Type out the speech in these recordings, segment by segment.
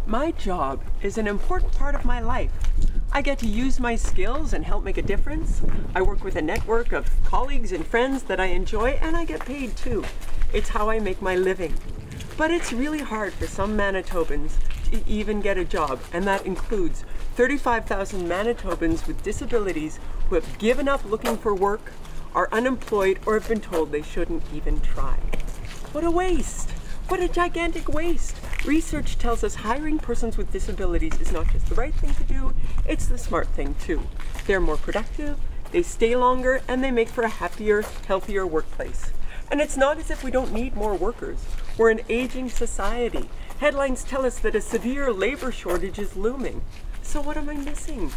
My job is an important part of my life. I get to use my skills and help make a difference. I work with a network of colleagues and friends that I enjoy, and I get paid too. It's how I make my living. But it's really hard for some Manitobans to even get a job, and that includes 35,000 Manitobans with disabilities who have given up looking for work, are unemployed, or have been told they shouldn't even try. What a waste! What a gigantic waste! Research tells us hiring persons with disabilities is not just the right thing to do, it's the smart thing too. They're more productive, they stay longer, and they make for a happier, healthier workplace. And it's not as if we don't need more workers. We're an aging society. Headlines tell us that a severe labor shortage is looming. So what am I missing?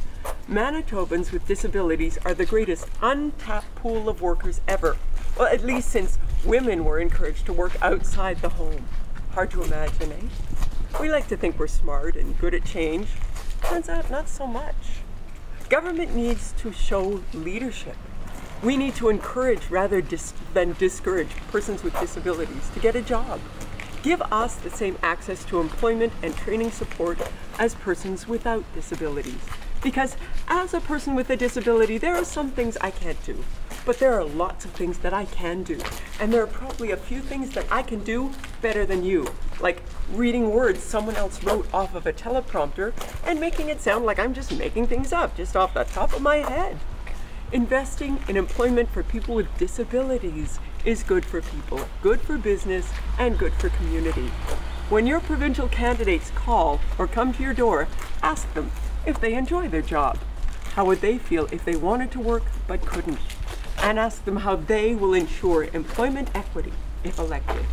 Manitobans with disabilities are the greatest untapped pool of workers ever. Well, at least since women were encouraged to work outside the home. Hard to imagine, eh? We like to think we're smart and good at change. Turns out, not so much. Government needs to show leadership. We need to encourage rather than discourage persons with disabilities to get a job. Give us the same access to employment and training support as persons without disabilities. Because as a person with a disability, there are some things I can't do, but there are lots of things that I can do. And there are probably a few things that I can do better than you, like reading words someone else wrote off of a teleprompter and making it sound like I'm just making things up just off the top of my head. Investing in employment for people with disabilities is good for people, good for business, and good for community. When your provincial candidates call or come to your door, ask them if they enjoy their job. How would they feel if they wanted to work but couldn't? And ask them how they will ensure employment equity if elected.